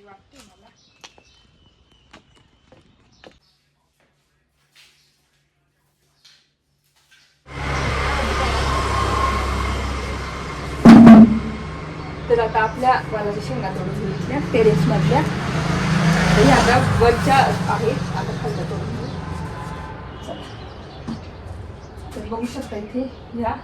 वाटते मला. तर आता आपल्या वालाच्या शेंगा तोडून घेतल्या टेरेस मधल्या. हे आता वरच्या आहेत, आता खालच्या तोडून घेऊ. तर बघू शकता इथे या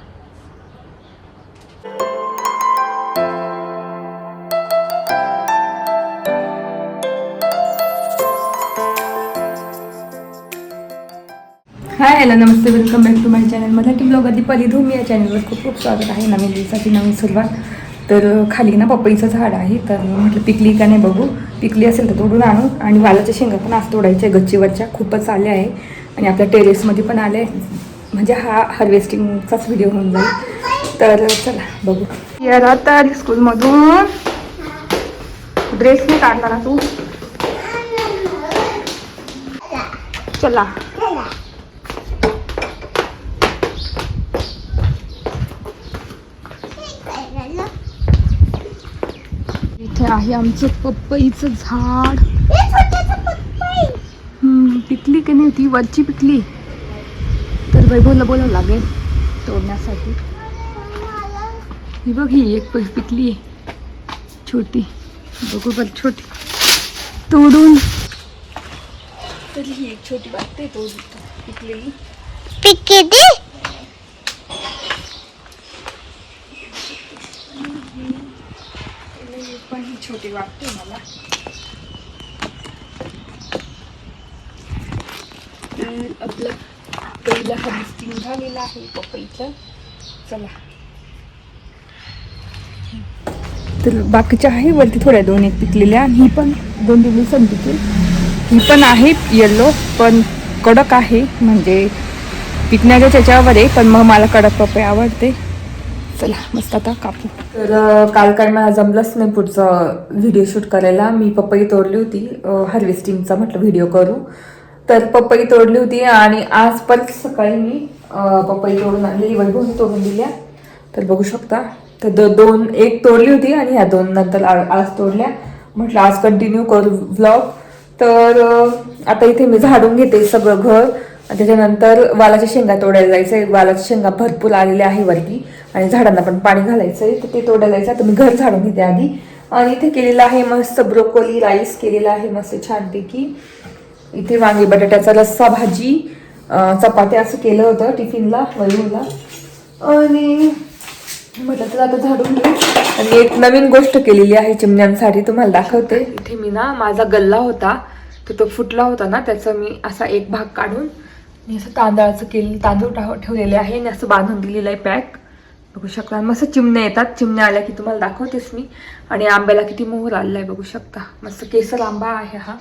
हाय हॅलो नमस्ते, welcome back to my channel. Marathi blog Deepali Dhoom या चॅनलवर खूप खूप स्वागत आहे. नवीन दिवसाची नवीन सुरुवात. तर खाली ना पपईचं झाड आहे, तर म्हटलं पिकली का नाही बघू. पिकली असेल तर तोडून आणू. आणि वालाच्या शेंगा पण आज तोडायच्या गच्चीवरच्या खूपच आल्या आहे आणि आपल्या टेरेसमध्ये पण आले, म्हणजे हा हार्वेस्टिंगचाच व्हिडिओ होऊन जाईल. तर चला बघू. यार आता आली स्कूलमधून, ड्रेस नाही काढला ना तू. चला इथे आहे आमचं पपईचं झाड. पिकली की नाही ती वरची पिकली, तर वैभवला बोलावं लागेल तोडण्यासाठी. ही बघ, ही एक पिकली आहे छोटी, बघू बघ छोटी तोडून. तर ही एक छोटी वाटते तोडून पिकलेली. पण ही छोटी वाटते मला. आपलं पहिलं हार्वेस्टिंग झालेलं आहे पपईचं. चला, तर बाकीच्या आहे वरती थोड्या दोन एक पिकलेल्या, आणि ही पण 2-3 दिवसांनी पिकेल. ही पण आहे येल्लो, पण कडक आहे, म्हणजे पिकण्याच्या त्याच्यावर आहे, पण मग मला कडक पपई आवडते. चला मस्त आता कापू. तर काल काय मला जमलंच नाही पुढचं व्हिडिओ शूट करायला. मी पपई तोडली होती, हार्वेस्टिंगचा म्हटलं व्हिडिओ करू. तर पपई तोडली होती आणि आज परत सकाळी मी पपई तोडून आणलेली, वैभवने तोडून दिल्या. तर बघू शकता. तर एक तोडली होती आणि ह्या 2 नंतर आज तोडल्या. म्हटलं आज कंटिन्यू करू व्लॉग. तर आता इथे मी झाडून घेते सगळं घर. त्याच्यानंतर वालाच्या शेंगा तोडायला जायचंय. वालाच्या शेंगा भरपूर आलेल्या आहे वरती, आणि झाडांना पण पाणी घालायचंय, तर ते तोडायला जायचं. तर मी घर झाडून घेते आधी. आणि इथे केलेलं आहे मस्त ब्रोकोली राईस केलेला आहे मस्त छानपैकी. इथे वांगी बटाट्याचा रस्सा, भाजी, चपात्या असं केलं होतं टिफिनला वैभवला. आणि म्हटलं तर आता झाडून घेऊ. आणि एक नवीन गोष्ट केलेली आहे चिमण्यांसाठी, तुम्हाला दाखवते. इथे मी ना माझा गल्ला होता, तर तो फुटला होता ना, त्याचा मी असा एक भाग काढून मी असं तांदूळ ठेवलेले आहे आणि असं बांधून दिलेलं आहे पॅक. बघू शकता. मस्त चिमण्या येतात. चिमण्या आल्या की तुम्हाला दाखवतेस मी. आणि आंब्याला किती मोहर आलेला आहे बघू शकता. मस्त केसर आंबा आहे हा.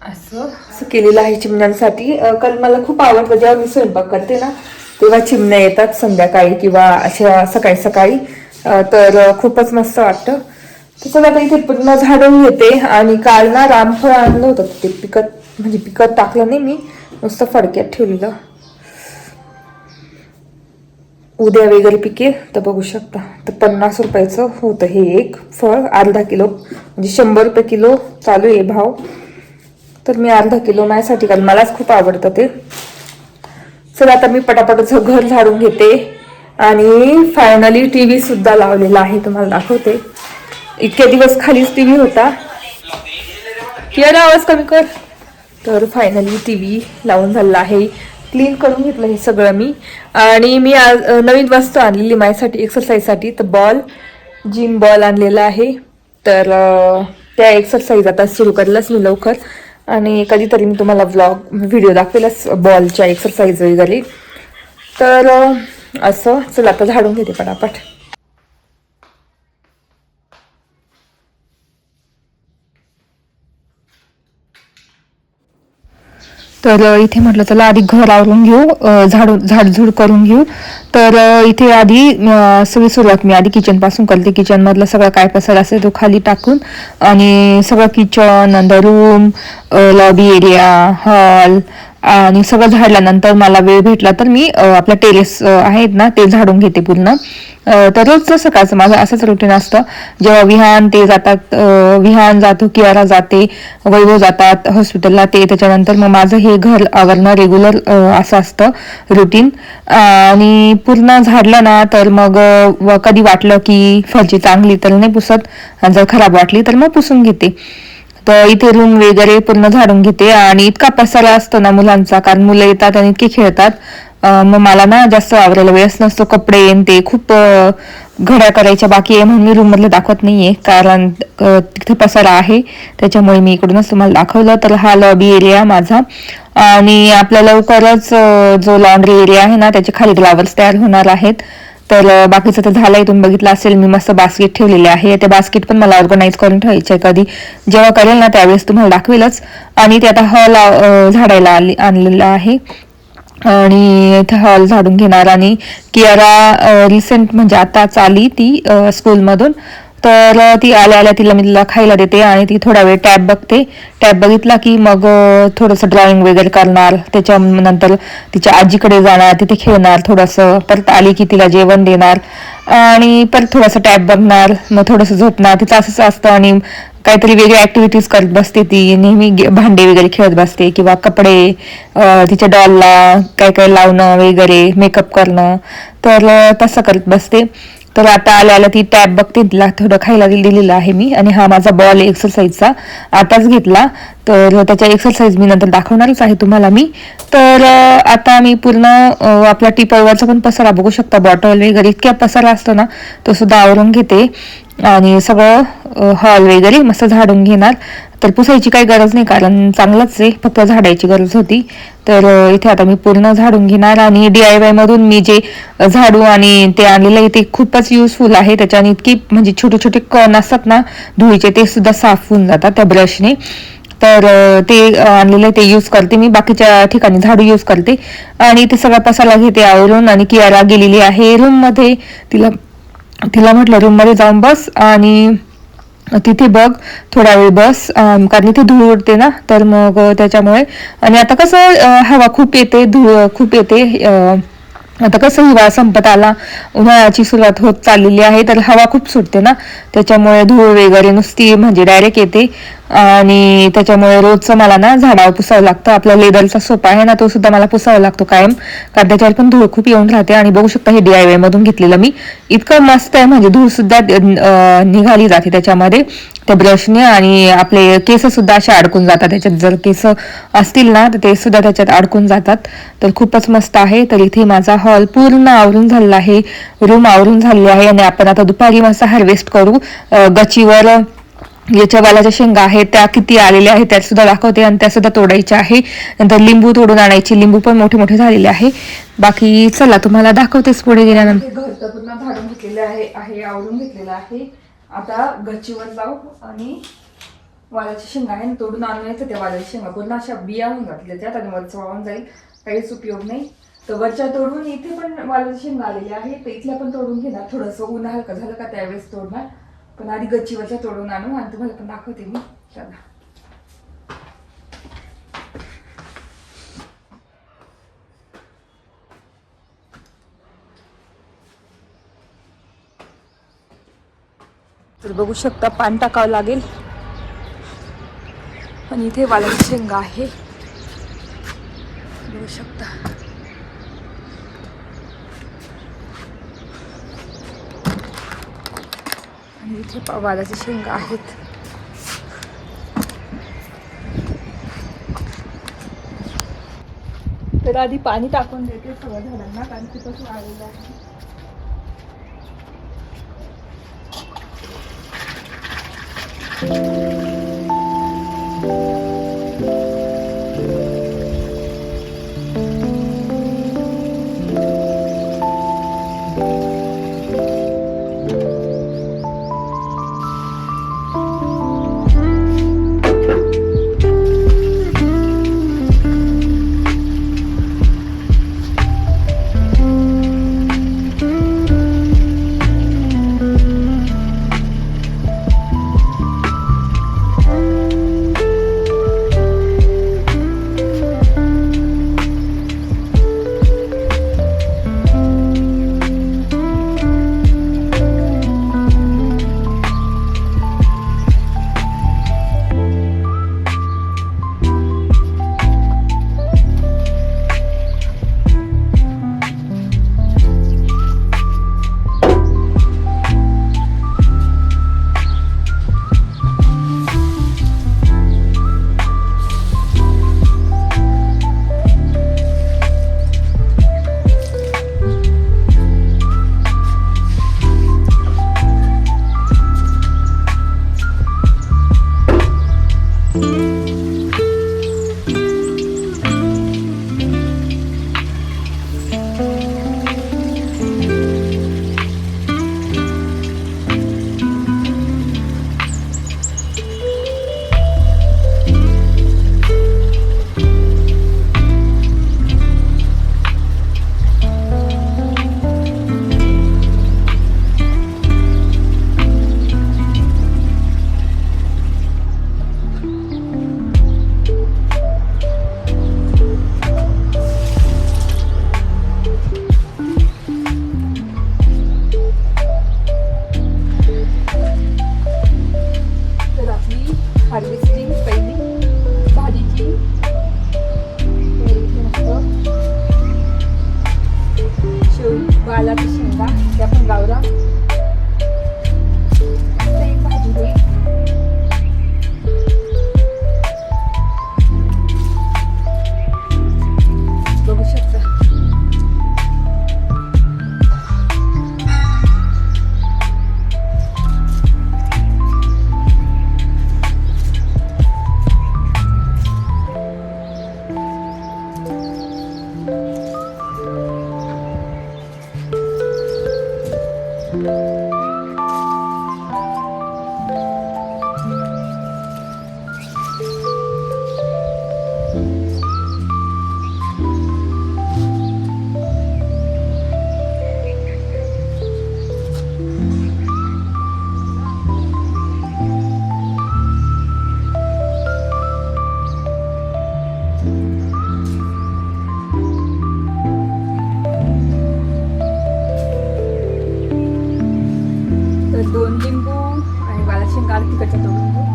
असं केलेलं आहे चिमण्यांसाठी. कारण मला खूप आवडतं जेव्हा मी स्वयंपाक करते ना, तेव्हा चिमण्या येतात संध्याकाळी किंवा अशा सकाळी सकाळी. तर खूपच मस्त वाटतं. तसं आता इथे पूर्ण झाडून घेते. आणि काल ना रामफळ आणलं होतं, ते पिकत टाकलं नाही मी, नुसतं फडक्यात ठेवलेलं. उद्या वगैरे पिकेल. तर बघू शकता. तर 50 रुपयाचं होतं हे एक फळ, अर्धा किलो, म्हणजे 100 रुपये किलो चालू आहे भाव. तर मी अर्धा किलो माझ्यासाठी, कारण मलाच खूप आवडतं ते. चला आता मी पटापटच घर झाडून घेते. आणि फायनली टीव्ही सुद्धा लावलेला आहे, तुम्हाला दाखवते. इतके दिवस खालीच टीव्ही होता. किती आवाज कमी कर. तर फायनली टीव्ही लावून झालेला आहे. क्लीन करून घेतलं हे सगळं मी. आणि मी आज नवीन वस्तू आणलेली माझ्यासाठी एक्सरसाइजसाठी. तर जिम बॉल आणलेला आहे. तर त्या एक्सरसाइज आता सुरू करेलच मी लवकर. आणि कधीतरी मी तुम्हाला व्हिडिओ दाखवेलच बॉलच्या एक्सरसाइज वगैरे. तर असं. चला आता झाडून घेते पटापट. तर इथे म्हटलं चला आधी घर आवरून घेऊ, झाडझूड करून घेऊ. तर इथे आधी सगळी सुरुवात मी आधी किचनपासून करते. किचनमधलं सगळं काय पसार असेल तो खाली टाकून, आणि सगळं किचन, नंतर रूम, लॉबी एरिया, हॉल, आणि सगळं झाडल्यानंतर मला वेळ भेटला तर मी आपल्या टेरेस आहेत ना ते झाडून घेते पूर्ण. तर रोजचं सकाळचं माझं असंच रुटीन असतं. जेव्हा विहान ते जातात, विहान जातो, कियारा जाते, वैभव जातात हॉस्पिटलला, ते त्याच्यानंतर मग माझं हे घर आवरणं रेग्युलर असं असतं रुटीन. आणि पूर्ण झाडलं ना तर मग कधी वाटलं की फरची चांगली तर नाही पुसत, आणि जर खराब वाटली तर मग पुसून घेते. तर इथे रूम वगैरे पूर्ण झाडून घेते. आणि इतका पसारा असतो ना मुलांचा, कारण मुलं येतात आणि इतके खेळतात, मग मला ना जास्त आवरायला वेळच नसतो. कपडे ते खूप घड्या करायच्या बाकी आहे, म्हणून मी रूम मधलं दाखवत नाहीये, कारण तिथे पसारा आहे, त्याच्यामुळे मी इकडूनच तुम्हाला दाखवलं. तर हा लॉबी एरिया माझा, आणि आपल्या लवकरच जो लॉन्ड्री एरिया आहे ना त्याचे खाली ग्लावर्स तयार होणार आहेत. तर बाकीचं तर झालंय, तुम्ही बघितलं असेल मी मस्त बास्केट ठेवलेले आहे. ते बास्केट पण मला ऑर्गनाईज करून ठेवायचे, कधी जेव्हा करेल ना त्यावेळेस तुम्हाला दाखवेलच. आणि ते आता हॉल झाडायला आणलेलं आहे, आणि इथे हॉल झाडून घेणार. आणि कियारा रिसेंट म्हणजे आताच आली ती स्कूलमधून, तर ती आल्या तिला मी तिला खायला देते, आणि ती थोडा वेळ टॅब बघते. टॅब बघितला की मग थोडंसं ड्रॉइंग वगैरे करणार, त्याच्यानंतर तिच्या आजीकडे जाणार, तिथे खेळणार थोडंसं, परत आली की तिला जेवण देणार, आणि परत थोडंसं टॅब बघणार, मग थोडंसं झोपणार. तिचं असंच असतं. आणि काहीतरी वेगळी ऍक्टिव्हिटीज करत बसते ती, नेहमी भांडे वगैरे खेळत बसते, किंवा कपडे तिच्या डॉलला काय काय लावणं वगैरे, मेकअप करणं, तर तसं करत बसते. तर आता आल्या ती टॅब बघते, तिला थोडं खायला दिलेलं आहे मी. आणि हा माझा बॉल एक्सरसाइजचा आताच घेतला, तर त्याच्या एक्सरसाइज मी नंतर दाखवणारच आहे तुम्हाला मी. तर आता मी पूर्ण आपला टिपॉयवरचा पण पसारा बघू शकता, बॉटल वगैरे इतक्या पसारा असतो ना तो सुद्धा आवरून घेते. आणि सगळं हॉल वगैरे मस्त झाडून घेणार. तर पुसायची काही गरज नाही, कारण चांगलंच आहे, फक्त झाडायची गरज होती. तर इथे आता मी पूर्ण झाडून घेणार. आणि DIY मधून मी जे झाडू आणि ते आणलेलं आहे ते खूपच युजफुल आहे. त्याच्याने इतकी म्हणजे छोटे छोटे कण असतात ना धुळीचे, ते सुद्धा साफ होऊन जातात त्या ब्रशने. तर ते आणलेलं ते यूज करते मी, बाकीच्या ठिकाणी झाडू यूज करते. आणि ते सगळा पसारा घेते आवरून. आणि कियारा गेलेली आहे रूम मध्ये, तिला म्हटलं रूम मध्ये जाऊन बस आणि तिथे बघ थोडा वेळ बस, कारण इथे धूळ उडते ना, तर मग त्याच्यामुळे. आणि आता कसं हवा खूप येते, धूळ खूप येते, आता कसं हिवाळा संपत आला, उन्हाळ्याची सुरुवात होत चाललेली आहे, तर हवा खूप सुटते ना, त्याच्यामुळे धूळ वगैरे नुसती म्हणजे डायरेक्ट येते. आणि त्याच्यामुळे रोजचं मला ना झाडावर पुसावं लागतं. आपला लेदरचा सोफा आहे ना तो सुद्धा मला पुसावा लागतो कायम, कारण त्याच्यावर पण धूळ खूप येऊन राहते. आणि बघू शकता हे DIY मधून घेतलेलं मी, इतकं मस्त आहे, म्हणजे धूळ सुद्धा निघाली जाते त्याच्यामध्ये त्या ब्रशने. आणि आपले केस सुद्धा असे अडकून जातात त्याच्यात, जर केस असतील ना तर ते सुद्धा त्याच्यात अडकून जातात. तर खूपच मस्त आहे. तर इथे माझा हॉल पूर्ण आवरून झालेला आहे, रूम आवरून झालेली आहे. आणि आपण आता दुपारी मस्त हार्वेस्ट करू. गच्चीवर याच्या वालाच्या शेंगा आहेत त्या किती आलेल्या आहेत त्या सुद्धा दाखवते, आणि त्या सुद्धा तोडायच्या आहे. नंतर लिंबू तोडून आणायची, लिंबू पण मोठे मोठे झालेले आहे. बाकी चला तुम्हाला दाखवतेच पुढे गेल्यानंतर. घर तर पूर्ण झाडून घेतलेलं आहे, आवरून घेतलेलं आहे. आता गच्चीवर जाऊ आणि वालाची शेंगा आहे तोडून आणून त्या वालाच्या शेंगा पूर्ण अशा बिया होऊन घातल्या त्यात, आणि वरचं वाहून जाईल, काहीच उपयोग नाही. तर वरच्या तोडून इथे पण वालाच्या शेंगा आलेल्या आहे, तर इथल्या पण तोडून घेणार. थोडंसं ऊन हलकं झालं का त्यावेळेस तोडणार, पण आधी गच्चीवरच्या तोडून आणू आणि तुम्हाला पण दाखवते मी. चला तर बघू शकता पान टाकावं लागेल. आणि इथे वालाची शेंगा आहे, बघू शकता. आणि इथे वालाची शेंगा आहेत. तर आधी पाणी टाकून देते सगळ्या झाडांना, कारण खूपच वाळलेलं आहे. 2 लिंबू आणि वाला शेंगा तिकडच्या तोडून घेऊ.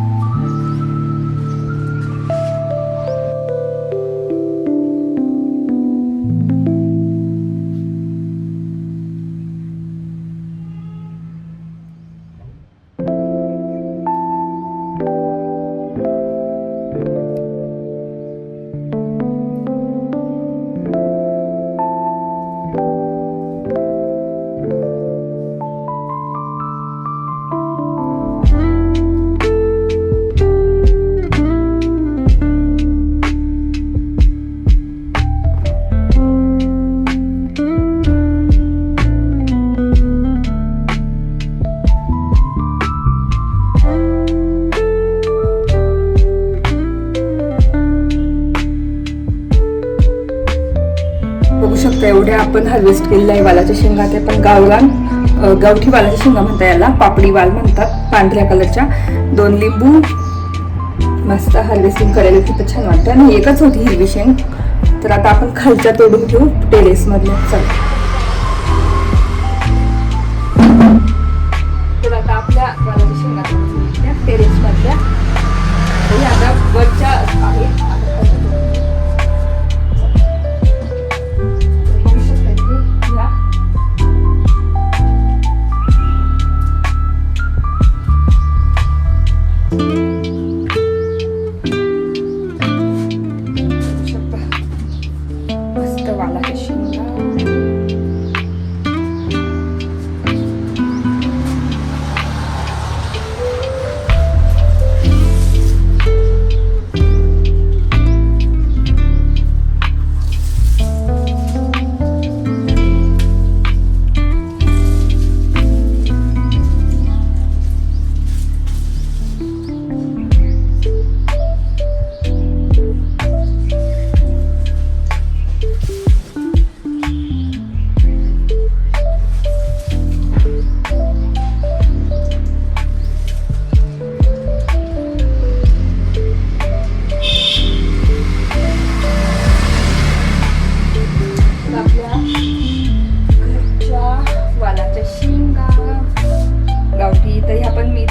बघू शकता एवढ्या आपण हार्वेस्ट केलेल्या आहे वालाच्या शेंगा. ते पण गावरान गावठी वालाच्या शेंगा म्हणतात, याला पापडी वाल म्हणतात, पांढऱ्या कलरच्या. 2 लिंबू मस्त हार्वेस्टिंग करायला खूप छान वाटतं. आणि एकच होती हिरवी शेंग, तर आता आपण खालच्या तोडून घेऊ टेरेस मधल्या. चला तर आता आपल्या वालाच्या शेंगा तोडून घेतल्या टेरेस मधल्या. आता वरच्या आहेत.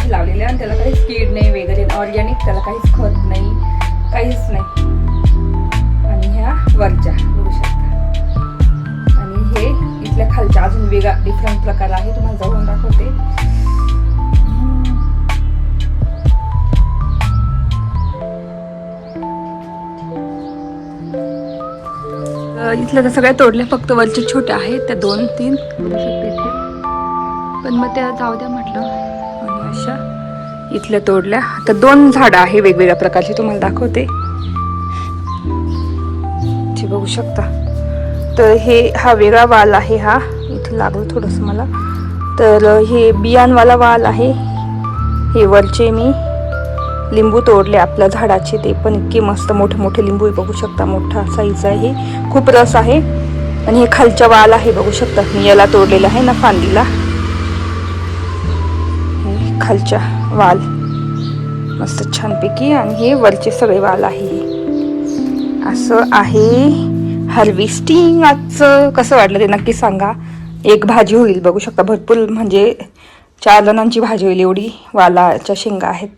लावलेल्या आणि त्याला काहीच कीड नाही वगैरे, ऑर्गॅनिक, त्याला काहीच खत नाही, काहीच नाही. आणि ह्या वरच्या बघू शकता. आणि हे इथल्या खालच्या अजून वेगळा डिफरंट प्रकार आहे, तुम्हाला जाऊन दाखवते. इथल्या तर सगळ्या तोडल्या, फक्त वरचे छोट्या आहेत त्या 2-3 बघू शकते इथे. पण मग त्या जाऊ द्या म्हटलं. आणि अशा इथल्या तोडल्या. आता 2 झाडं आहे वेगवेगळ्या प्रकारची, तुम्हाला दाखवते. बघू शकता. तर हा वेगळा वाल आहे. हा इथे लागलं थोडंसं मला. तर हे बियांवाला वाल आहे. हे वरचे मी लिंबू तोडले आपल्या झाडाचे, ते पण इतके मस्त मोठे मोठे लिंबू आहे, बघू शकता. मोठा साईज आहे, खूप रस आहे. आणि हे खालच्या वाल आहे, बघू शकता. मी याला तोडलेला आहे ना फांदीला. हे खालच्या वाल मस्त छानपैकी. आणि हे वरचे सगळे वाल आहे. असं आहे हार्वेस्टिंग आजचं. कसं वाटलं ते नक्की सांगा. एक भाजी होईल, बघू शकता. भरपूर म्हणजे 4 जणांची भाजी होईल एवढी वालाच्या शेंगा आहेत.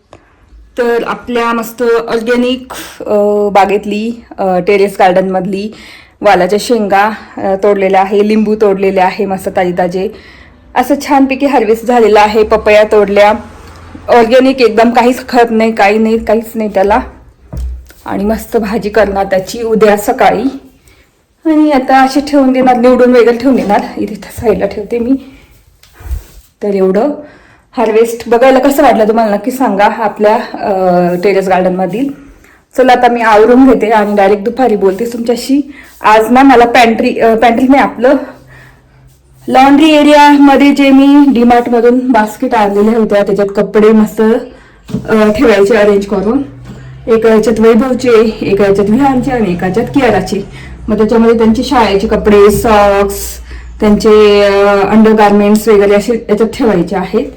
तर आपल्या मस्त ऑर्गॅनिक बागेतली टेरेस गार्डनमधली वालाच्या शेंगा तोडलेल्या आहे, लिंबू तोडलेले आहे मस्त ताजे असं छानपैकी हार्वेस्ट झालेलं आहे. पपया तोडल्या, ऑर्गॅनिक एकदम, काहीच खत नाही, काही नाही, काहीच नाही त्याला. आणि मस्त भाजी करणार त्याची उद्या सकाळी. आणि आता असे ठेवून देणार, निवडून वगैरे ठेवून देणार. इथे साईडला ठेवते मी. तर एवढं हार्वेस्ट बघायला कसं वाटलं तुम्हाला नक्की सांगा आपल्या टेरेस गार्डनमधील. चला आता मी आवरून घेते आणि डायरेक्ट दुपारी बोलते तुमच्याशी. आज ना मला पॅन्ट्री नाही, आपलं लॉन्ड्री एरियामध्ये जे मी डीमार्ट मधून बास्केट आणलेल्या होत्या त्याच्यात कपडे मस्त ठेवायचे अरेंज करून. एका याच्यात वैभवचे, एका याच्यात विहानचे आणि एका याच्यात कियाराचे. मग त्याच्यामध्ये त्यांचे शाळेचे कपडे, सॉक्स, त्यांचे अंडर गार्मेंट्स वगैरे असे याच्यात ठेवायचे आहेत.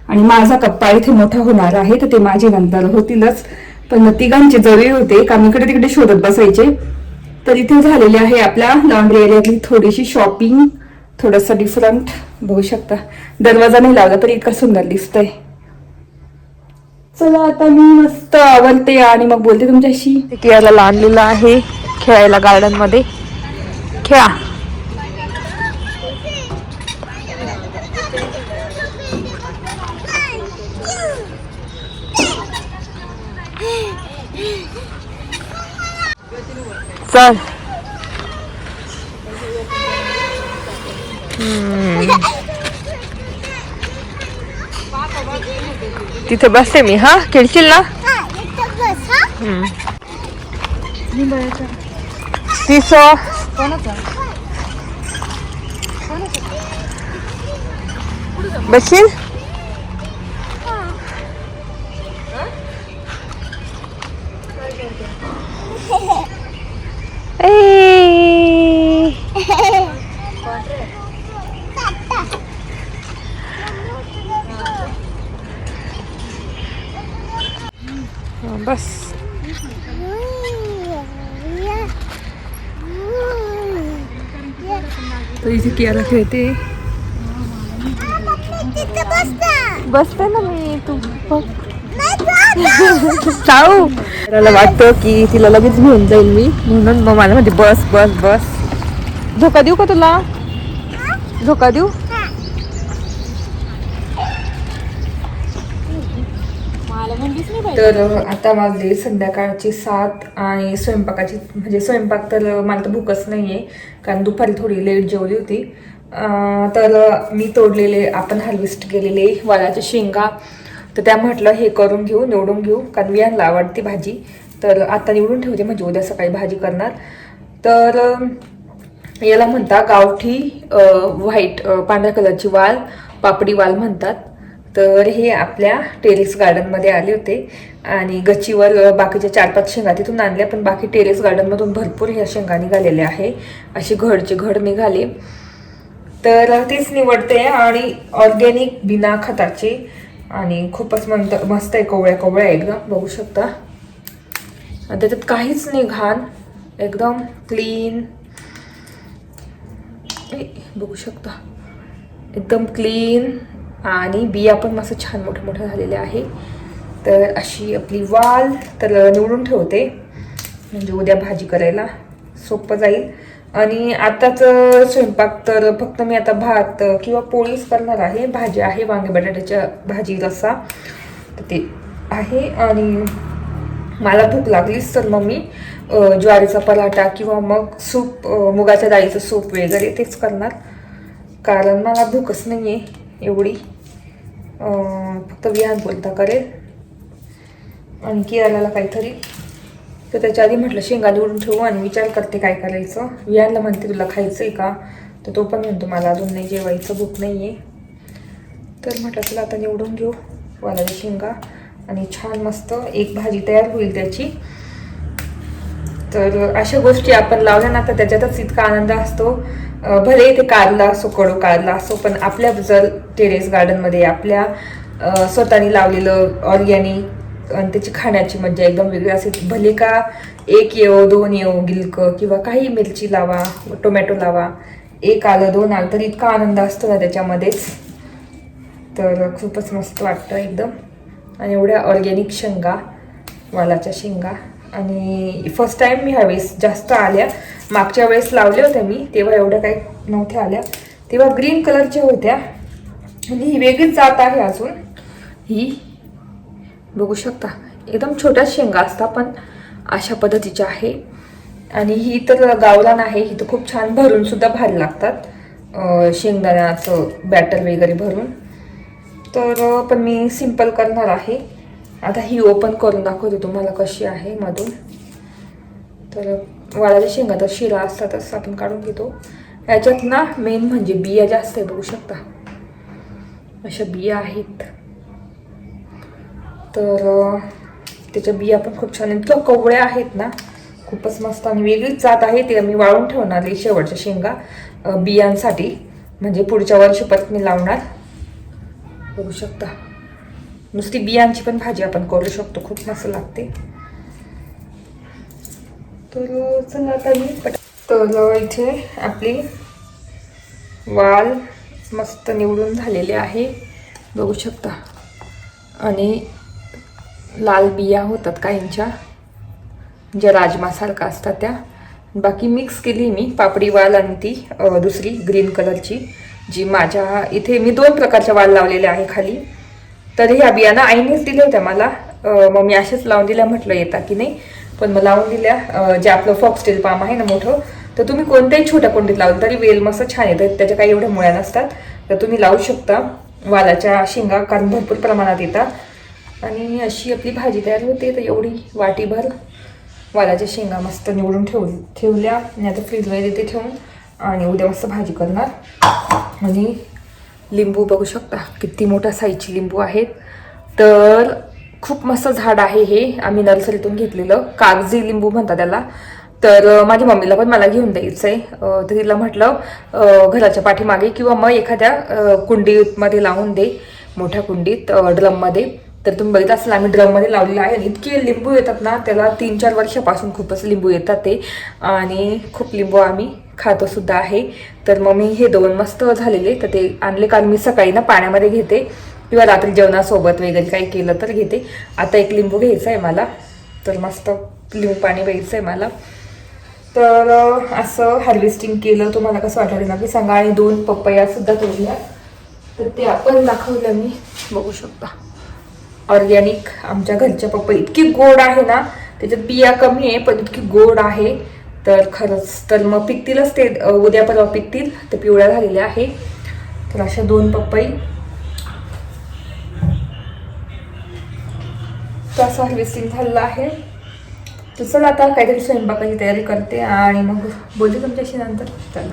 आणि माझा कप्पा इथे मोठा होणार आहे तर ते माझे नंतर होतीलच. पण मग तिघांचे जवळ होते कारण इकडे तिकडे शोधत बसायचे. तर इथे झालेली आहे आपल्या लॉन्ड्री एरियातली थोडीशी शॉपिंग. थोडस डिफरंट बघू शकता. दरवाजा नाही लावला तरी इतका सुंदर दिसतंय. चला आता मी मस्त आवडते आणि मग बोलते तुमच्याशी. कियाला आणलेलं आहे खेळायला गार्डन मध्ये. खेळा. चल. तिथे बसते मी. हा खेळशील ना. तिसो बसशील. बस. तर इथे कियाला खेळते. बसते ना मी. तू चाऊ. मला वाटतं की तिला लगेच घेऊन जाईल मी म्हणून मग मला म्हणते बस बस बस. धोका देऊ का तुला. धोका देऊ. तर आता वाजले संध्याकाळची 7 आणि स्वयंपाकाची म्हणजे स्वयंपाक तर मला तर भूकच नाहीये कारण दुपारी थोडी लेट जेवली होती. तर मी तोडलेले आपण हार्वेस्ट केलेले वालाच्या शेंगा तर त्या म्हटलं हे करून घेऊ, निवडून घेऊ कारण विहानला आवडती भाजी. तर आता निवडून ठेवते म्हणजे उद्या सकाळी भाजी करणार. तर याला म्हणतात गावठी व्हाईट पांढऱ्या कलरची वाल, पापडी वाल म्हणतात. तर हे आपल्या टेरेस गार्डनमध्ये आले होते आणि गच्चीवर बाकीच्या 4-5 शेंगा तिथून आणल्या पण बाकी टेरेस गार्डनमधून भरपूर ह्या शेंगा निघालेल्या आहे. असे घडचे घड निघाले. तर तेच निवडते आणि ऑर्गॅनिक बिना खताचे आणि खूपच मस्त आहे. कवळ्या कवळ्या एकदम बघू शकता. त्याच्यात काहीच नाही घाण. एकदम क्लीन बघू शकता. एकदम क्लीन आणि बिया पण मस्त छान मोठ्या मोठ्या झालेल्या आहे. तर अशी आपली वाल तर निवडून ठेवते म्हणजे उद्या भाजी करायला सोपं जाईल. आणि आताच स्वयंपाक तर फक्त मी आता भात किंवा पोळीच करणार आहे. भाजी आहे वांगे बटाट्याच्या भाजी रस्सा तर ते आहे. आणि मला भूक लागलीच तर मग मी ज्वारीचा पराठा किंवा मग सूप मुगाच्या डाळीचं सूप वगैरे तेच करणार कारण मला भूकच नाही आहे एवढी. फक्त विहान बोलता करेल आणि कियाला काहीतरी. तर त्याच्या आधी म्हटलं शेंगा निवडून ठेवू आणि विचार करते काय करायचं. विहानला म्हणते तुला खायचं आहे का तर तो पण म्हणतो मला अजून नाही जेवायचं, भूक नाही आहे. तर म्हटलं तुला आता निवडून घेऊ वालाच्या शेंगा आणि छान मस्त एक भाजी तयार होईल त्याची. तर अशा गोष्टी आपण लावल्या ना तर त्याच्यातच इतका आनंद असतो. भले ते कारला असो, कडो कारला असो पण आपल्या जर टेरेस गार्डनमध्ये आपल्या स्वतःने लावलेलं ऑर्गॅनिक आणि त्याची खाण्याची मजा एकदम वेगळी असते. भले का 1 येव 2 येव गिलक किंवा काही मिरची लावा, टोमॅटो लावा, 1 आलं 2 आलं तर इतका आनंद असतो ना त्याच्यामध्येच. तर खूपच मस्त वाटतं एकदम. आणि एवढ्या ऑर्गॅनिक शेंगा, वालाच्या शेंगा. आणि फर्स्ट टाइम मी ह्यावेळेस जास्त आल्या. मागच्या वेळेस लावल्या होत्या मी तेव्हा एवढ्या काही नव्हत्या आल्या. तेव्हा ग्रीन कलरच्या होत्या आणि ही वेगळीच जात आहे अजून. ही बघू शकता एकदम छोट्या शेंगा असतात पण अशा पद्धतीच्या आहे. आणि ही तर गावरान आहे. ही तर खूप छान भरून सुद्धा भारी लागतात शेंगदाण्याचं बॅटर वगैरे भरून. तर पण मी सिंपल करणार आहे. आता ही ओपन करून दाखवते तुम्हाला कशी आहे मधून. तर वालाच्या शेंगा तर शिरा असतातच आपण काढून घेतो. याच्यात ना मेन म्हणजे बिया जास्त आहे, बघू शकता अशा बिया आहेत. तर त्याच्या बिया पण खूप छान, इतक्या कवळ्या आहेत ना, खूपच मस्त आणि वेगळीच जात आहे. ते मी वाळून ठेवणार आहे शेवटच्या शेंगा बियांसाठी, म्हणजे पुढच्या वर्षी परत मी लावणार. बघू शकता नुसती बियांची पण भाजी आपण करू शकतो, खूप मस्त लागते. तर चला आता मी तर इथे आपली वाल मस्त निवडून झालेले आहे, बघू शकता. आणि लाल बिया होतात काहींच्या, ज्या राजमासारखा असतात त्या. बाकी मिक्स केली मी पापडी वाल आणि ती दुसरी ग्रीन कलरची, जी माझ्या इथे मी 2 प्रकारच्या वाल लावलेल्या आहे खाली. तर ह्या बियाणं आईनेच दिल्या होत्या मला, मग मी अशाच लावून दिल्या, म्हटलं येता की नाही, पण मग लावून दिल्या. जे आपलं फॉक्सटेल पाम आहे ना मोठं, तर तुम्ही कोणत्याही छोट्या कुंडीत लावलं तरी वेल मस्त छान येतं, त्याच्या काही एवढ्या मुळ्या नसतात. तर तुम्ही लावू शकता वालाच्या शेंगा, कारण भरपूर प्रमाणात येतात. आणि अशी आपली भाजी तयार होते. तर एवढी वाटीभर वालाच्या शेंगा मस्त निवडून ठेवल्या आणि आता फ्रीजमध्ये ते ठेवून, आणि उद्या मस्त भाजी करणार. आणि लिंबू बघू शकता किती मोठ्या साईजची लिंबू आहेत. तर खूप मस्त झाड आहे हे, आम्ही नर्सरीतून घेतलेलं, कागजी लिंबू म्हणतात त्याला. तर माझ्या मम्मीला पण मला घेऊन द्यायचं आहे. तर तिला म्हटलं घराच्या पाठीमागे किंवा मग एखाद्या कुंडीमध्ये लावून दे, मोठ्या कुंडीत, ड्रममध्ये. तर तुम्ही बघितलं असेल आम्ही ड्रममध्ये लावलेलं आहे. इतके लिंबू येतात ना त्याला, 3-4 वर्षापासून खूपच लिंबू येतात ते, आणि खूप लिंबू आम्ही खातो सुद्धा आहे. तर मग मी हे 2 मस्त झालेले, तर ते आणले, कारण मी सकाळी ना पाण्यामध्ये घेते किंवा रात्री जेवणासोबत वगैरे काही केलं तर घेते. आता 1 लिंबू घ्यायचं आहे मला, तर मस्त लिंबू पाणी प्यायचं आहे मला. तर असं हार्वेस्टिंग केलं, तुम्हाला कसं वाटलं नक्की सांगा. आणि 2 पपया सुद्धा तोडल्या, तर ते आपण दाखवलं मी, बघू शकता. ऑर्गॅनिक आमच्या घरच्या पपई, इतकी गोड आहे ना, त्याच्यात बिया कमी आहे पण इतकी गोड आहे. तर खरंच, तर मग पिकतीलच ते, उद्या परवा पिकतील. ते पिवळ्या झालेल्या आहे. तर अशा 2 पपई, तर असं हार्वेस्टिंग झालेलं आहे. तर चला आता काहीतरी स्वयंपाकाची तयारी करते आणि मग बोलू तुमच्याशी नंतर. चला.